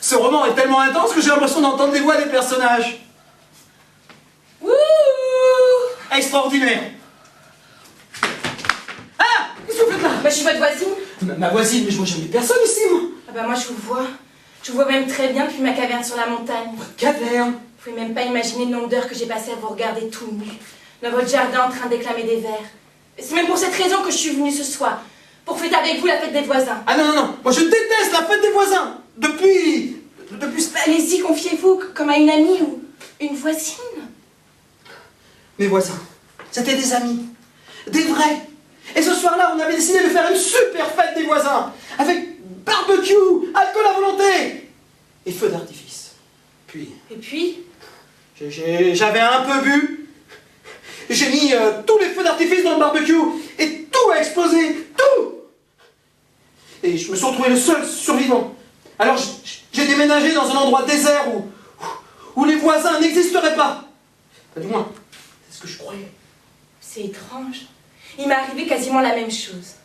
Ce roman est tellement intense que j'ai l'impression d'entendre les voix des personnages. Wouh! Extraordinaire. Ah! Qu'est-ce que vous faites là? Bah, je suis votre voisine. Ma voisine, mais je vois jamais personne ici, moi. Ah bah moi je vous vois. Je vous vois même très bien depuis ma caverne sur la montagne. Caverne. Vous pouvez même pas imaginer le nombre d'heures que j'ai passé à vous regarder tout nu, dans votre jardin en train d'éclamer des vers. C'est même pour cette raison que je suis venue ce soir, pour fêter avec vous la fête des voisins. Ah non, non, non, moi je déteste la fête des voisins. Depuis... Allez-y, confiez-vous comme à une amie ou une voisine. Mes voisins, c'était des amis, des vrais. Et ce soir-là, on avait décidé de faire une super fête des voisins, avec barbecue, alcool à volonté et feu d'artifice. Et puis J'avais un peu bu. J'ai mis tous les feux d'artifice dans le barbecue et tout a explosé, tout. Et je me suis retrouvé le seul survivant. Alors j'ai déménagé dans un endroit désert où les voisins n'existeraient pas. Enfin, du moins, c'est ce que je croyais. c'est étrange. Il m'est arrivé quasiment la même chose.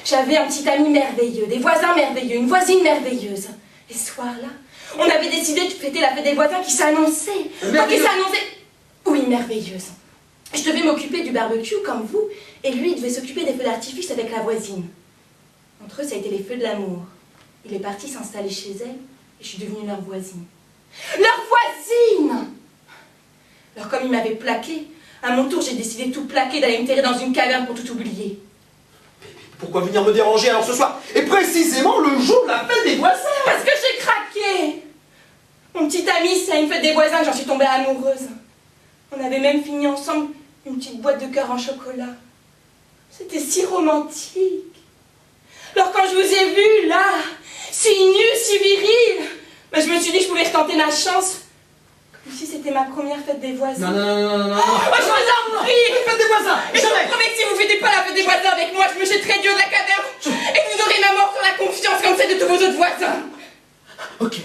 J'avais un petit ami merveilleux, des voisins merveilleux, une voisine merveilleuse. Et ce soir-là, on avait décidé de fêter la fête des voisins qui s'annonçait. Oui, merveilleuse. Je devais m'occuper du barbecue comme vous, et lui, il devait s'occuper des feux d'artifice avec la voisine. Entre eux, ça a été les feux de l'amour. Il est parti s'installer chez elle, et je suis devenue leur voisine. Leur voisine! Alors comme il m'avait plaqué, à mon tour, j'ai décidé de tout plaquer, d'aller me terrer dans une caverne pour tout oublier. Pourquoi venir me déranger alors ce soir? Et précisément le jour de la fête des voisins? Parce que j'ai craqué! Mon petit ami, c'est à une fête des voisins que j'en suis tombée amoureuse. On avait même fini ensemble une petite boîte de cœur en chocolat. C'était si romantique. Alors quand je vous ai vu, là, si nu, si viril, ben, je me suis dit que je pouvais retenter ma chance. Comme si c'était ma première fête des voisins. Non. Oh, je vous en prie! La fête des voisins! Et je vous promets que si vous ne fêtez pas la fête des voisins avec moi, je me jetterai du haut de la caverne et que vous aurez ma mort sur la confiance comme celle de tous vos autres voisins. Ok.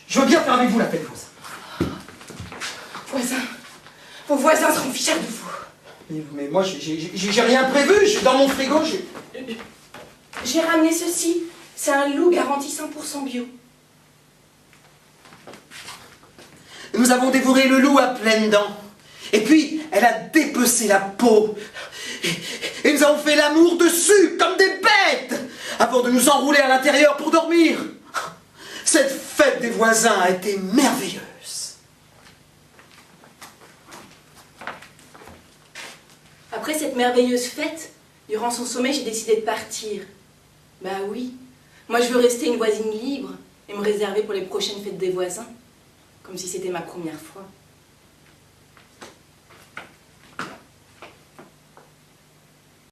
Je veux bien faire avec vous la fête des voisins. Voisins, vos voisins seront fiers de vous. Mais moi, j'ai rien prévu. Dans mon frigo, J'ai ramené ceci. C'est un loup garanti 100% bio. Nous avons dévoré le loup à pleines dents. Et puis, elle a dépecé la peau. Et nous avons fait l'amour dessus, comme des bêtes, avant de nous enrouler à l'intérieur pour dormir. Cette fête des voisins a été merveilleuse. Après cette merveilleuse fête, durant son sommeil, j'ai décidé de partir. Bah oui, moi je veux rester une voisine libre et me réserver pour les prochaines fêtes des voisins, comme si c'était ma première fois.